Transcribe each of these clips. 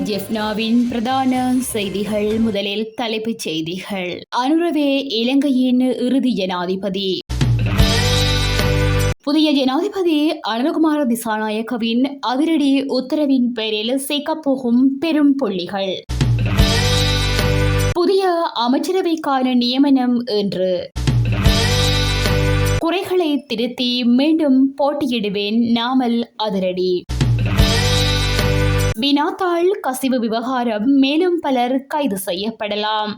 ஜெஃப்னாவின் பிரதான செய்திகள். முதலில் தலைப்புச் செய்திகள். அனுரவே இலங்கையின் இறுதி ஜனாதிபதி. புதிய ஜனாதிபதி அனுரகுமார திசாநாயக்கவின் அதிரடி உத்தரவின் பேரில் சேர்க்கப்போகும் பெரும் புள்ளிகள். புதிய அமைச்சரவைக்கான நியமனம் என்று. குறைகளை திருத்தி மீண்டும் போட்டியிடுவேன் நாமல் அதிரடி. வினாத்தாள் கசிவு விவகாரம், மேலும் பலர் கைது செய்யப்படலாம்.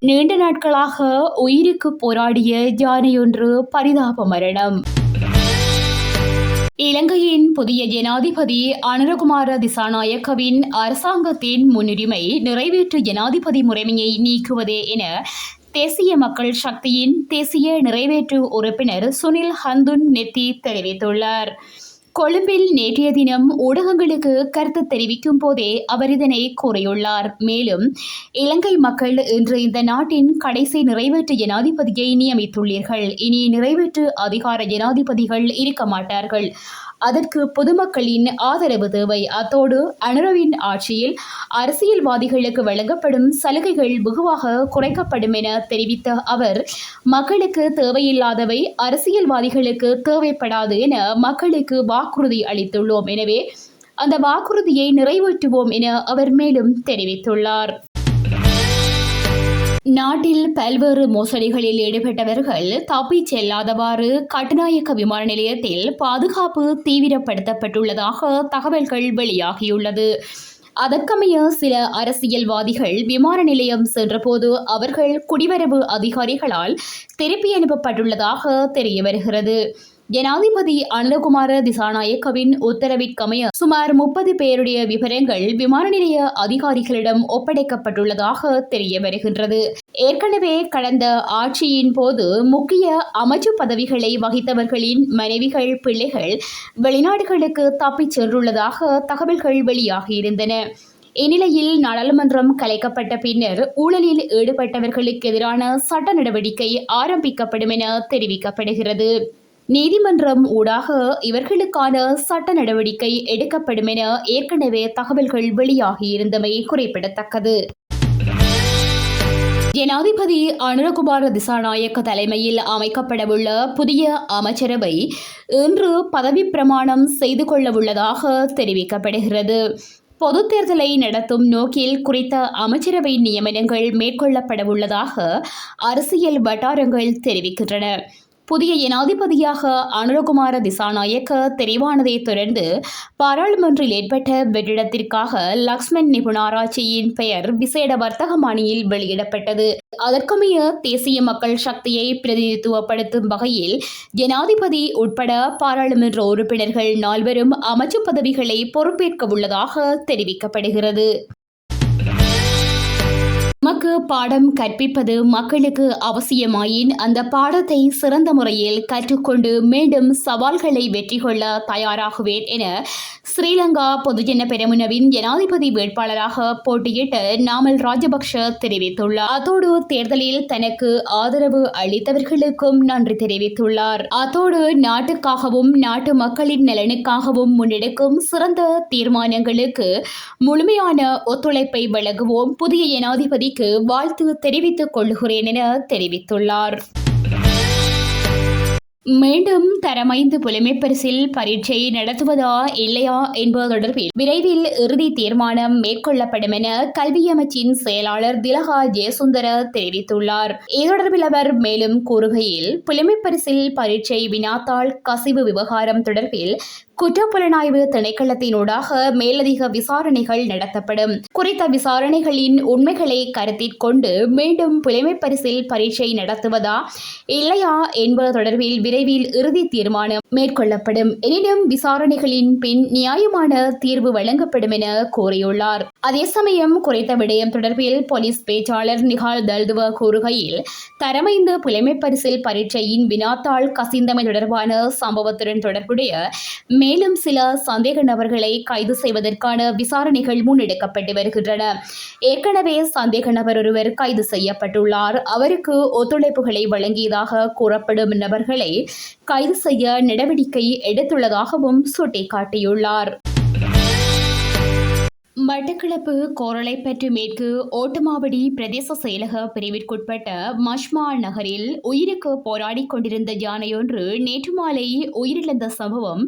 நீண்ட நாட்களாக உயிருக்கு போராடிய யானையொன்று பரிதாப மரணம். இலங்கையின் புதிய ஜனாதிபதி அனுரகுமார திசாநாயக்கவின் அரசாங்கத்தின் முன்னுரிமை நிறைவேற்று ஜனாதிபதி முறைமையை நீக்குவதே என தேசிய மக்கள் சக்தியின் தேசிய நிறைவேற்று உறுப்பினர் சுனில் ஹந்துன் நெத்தி தெரிவித்துள்ளார். கொழும்பில் நேற்றைய தினம் ஊடகங்களுக்கு கருத்து தெரிவிக்கும் போதே அவர் இதனை கூறியுள்ளார். மேலும் இலங்கை மக்கள் இன்று இந்த நாட்டின் கடைசி நிறைவேற்று ஜனாதிபதியை நியமித்துள்ளீர்கள். இனி நிறைவேற்று அதிகார ஜனாதிபதிகள் இருக்க மாட்டார்கள். அதற்கு பொதுமக்களின் ஆதரவு தேவை. அத்தோடு அனுரவின் ஆட்சியில் அரசியல்வாதிகளுக்கு வழங்கப்படும் சலுகைகள் வெகுவாக குறைக்கப்படும் என தெரிவித்த அவர், மக்களுக்கு தேவையில்லாதவை அரசியல்வாதிகளுக்கு தேவைப்படாது என மக்களுக்கு வாக்குறுதி அளித்துள்ளோம். எனவே அந்த வாக்குறுதியை நிறைவேற்றுவோம் என அவர் மேலும் தெரிவித்துள்ளார். நாட்டில் பல்வேறு மோசடிகளில் ஈடுபட்டவர்கள் தப்பிச் செல்லாதவாறு கட்டுநாயக்க விமான நிலையத்தில் பாதுகாப்பு தீவிரப்படுத்தப்பட்டுள்ளதாக தகவல்கள் வெளியாகியுள்ளது. அதற்கமைய சில அரசியல்வாதிகள் விமான நிலையம் சென்றபோது அவர்கள் குடிவரவு அதிகாரிகளால் திருப்பி அனுப்பப்பட்டுள்ளதாக தெரிய வருகிறது. ஜனாதிபதி அனுரகுமார திசாநாயக்கவின் உத்தரவிற்கமைய சுமார் 30 பேருடைய விவரங்கள் விமான நிலைய அதிகாரிகளிடம் ஒப்படைக்கப்பட்டுள்ளதாக தெரிய வருகின்றது. ஏற்கனவே கடந்த ஆட்சியின் போது முக்கிய அமைச்சு பதவிகளை வகித்தவர்களின் மனைவிகள், பிள்ளைகள் வெளிநாடுகளுக்கு தப்பிச் சென்றுள்ளதாக தகவல்கள் வெளியாகியிருந்தன. இந்நிலையில் நாடாளுமன்றம் கலைக்கப்பட்ட பின்னர் ஊழலில் ஈடுபட்டவர்களுக்கு எதிரான சட்ட நடவடிக்கை ஆரம்பிக்கப்படும் என தெரிவிக்கப்படுகிறது. நீதிமன்றம் ஊடாக இவர்களுக்கான சட்ட நடவடிக்கை எடுக்கப்படும் என ஏற்கனவே தகவல்கள் வெளியாகியிருந்தமை குறிப்பிடத்தக்கது. ஜனாதிபதி அனுரகுமார திசாநாயக்க தலைமையில் அமைக்கப்படவுள்ள புதிய அமைச்சரவை இன்று பதவி பிரமாணம் செய்து கொள்ளவுள்ளதாக தெரிவிக்கப்படுகிறது. பொது தேர்தலை நடத்தும் நோக்கில் குறித்த அமைச்சரவை நியமனங்கள் மேற்கொள்ளப்படவுள்ளதாக அரசியல் வட்டாரங்கள் தெரிவிக்கின்றன. புதிய ஜனாதிபதியாக அனுரகுமார திசாநாயக்க தெரிவானதை தொடர்ந்து பாராளுமன்றில் ஏற்பட்ட வெற்றிடத்திற்காக லக்ஷ்மன் நிபுணாராட்சியின் பெயர் விசேட வர்த்தகமானியில் வெளியிடப்பட்டது. அதற்கமைய தேசிய மக்கள் சக்தியை பிரதிநிதித்துவப்படுத்தும் வகையில் ஜனாதிபதி உட்பட பாராளுமன்ற உறுப்பினர்கள் 4 அமைச்சு பதவிகளை பொறுப்பேற்க உள்ளதாக தெரிவிக்கப்படுகிறது. நமக்கு பாடம் கற்பிப்பது மக்களுக்கு அவசியமாயின் அந்த பாடத்தை சிறந்த முறையில் கற்றுக்கொண்டு மீண்டும் சவால்களை வெற்றி கொள்ள தயாராகுவேன் என ஸ்ரீலங்கா பொதுஜன பெரமுனவின் ஜனாதிபதி வேட்பாளராக போட்டியிட்ட நாமல் ராஜபக்ஷ தெரிவித்துள்ளார். அத்தோடு தேர்தலில் தனக்கு ஆதரவு அளித்தவர்களுக்கும் நன்றி தெரிவித்துள்ளார். அத்தோடு நாட்டுக்காகவும் நாட்டு மக்களின் நலனுக்காகவும் முன்னெடுக்கும் சிறந்த தீர்மானங்களுக்கு முழுமையான ஒத்துழைப்பை வழங்குவோம், புதிய ஜனாதிபதி வாழ்த்து தெரிவித்துக் கொள்கிறேன் என தெரிவித்துள்ளார். மீண்டும் தரம் 5 புலமைப்பரிசில் பரீட்சை நடத்துவதா இல்லையா என்பது தொடர்பில் விரைவில் இறுதி தீர்மானம் மேற்கொள்ளப்படும் என கல்வி அமைச்சின் செயலாளர் திலகா ஜெயசுந்தர தெரிவித்துள்ளார். இது தொடர்பில் அவர் மேலும் கூறுகையில், புலமைப்பரிசில் பரீட்சை வினாத்தாள் கசிவு விவகாரம் தொடர்பில் குற்றப்புலனாய்வு திணைக்களத்தினூடாக மேலதிக விசாரணைகள் நடத்தப்படும். குறித்த விசாரணைகளின் உண்மைகளை கருத்தில் கொண்டு மீண்டும் புலமைப்பரிசில் பரீட்சை நடத்துவதா இல்லையா என்பது தொடர்பில் விரைவில் இறுதி தீர்மானம் மேற்கொள்ளப்படும். எனினும் விசாரணைகளின் பின் நியாயமான தீர்வு வழங்கப்படும் என கூறியுள்ளார். அதே சமயம் குறித்த விடயம் தொடர்பில் போலீஸ் பேச்சாளர் நிகால் தல்துவ கூறுகையில், தரம் 5 புலமைப்பரிசில் பரீட்சையின் வினாத்தாள் கசிந்தமை தொடர்பான சம்பவத்துடன் தொடர்புடைய மேலும் சில சந்தேக நபர்களை கைது செய்வதற்கான விசாரணைகள் முன்னெடுக்கப்பட்டு வருகின்றன. ஏற்கனவே சந்தேக நபர் ஒருவர் கைது செய்யப்பட்டுள்ளார். அவருக்கு ஒத்துழைப்புகளை வழங்கியதாக கூறப்படும் நபர்களை கைது செய்ய நடவடிக்கை எடுத்துள்ளதாகவும் சுட்டிக்காட்டியுள்ளார். மட்டக்களப்பு கோரளைப்பற்று மேற்கு ஓட்டமாவடி பிரதேச செயலக பிரிவிற்குட்பட்ட மஷ்மா நகரில் உயிருக்கு போராடிக் கொண்டிருந்த யானையொன்று நேற்று மாலை உயிரிழந்த சம்பவம்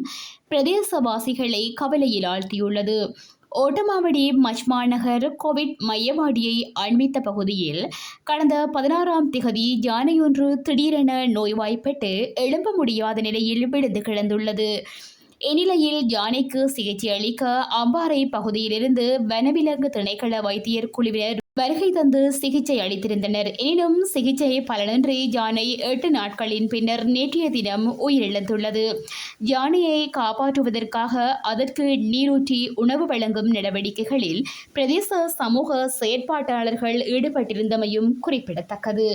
பிரதேசவாசிகளை கவலையில் ஆழ்த்தியுள்ளது. ஓட்டமாவடி மச்மா நகர் கோவிட் மையவாடியை அண்மித்த பகுதியில் கடந்த 16ஆம் திகதி யானையொன்று திடீரென நோய்வாய்ப்பட்டு எழும்ப முடியாத நிலையில் விழுந்து கிடந்துள்ளது. இந்நிலையில் யானைக்கு சிகிச்சை அளிக்க அம்பாறை பகுதியிலிருந்து வனவிலங்கு திணைக்கள வைத்தியர் குழுவினர் வருகை தந்து சிகிச்சை அளித்திருந்தனர். எனினும் சிகிச்சை பலனின்றி யானை 8 நாட்களின் பின்னர் நேற்றைய தினம் உயிரிழந்துள்ளது. யானையை காப்பாற்றுவதற்காக அதற்கு நீரூற்றி உணவு வழங்கும் நடவடிக்கைகளில் பிரதேச சமூக செயற்பாட்டாளர்கள் ஈடுபட்டிருந்தமையும் குறிப்பிடத்தக்கது.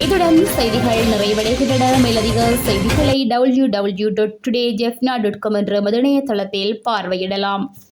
இத்துடன் செய்திகள் நிறைவடைகின்றன. மேலதிக செய்திகளை www.todayjefna.com என்ற இணையதளத்தில் பார்வையிடலாம்.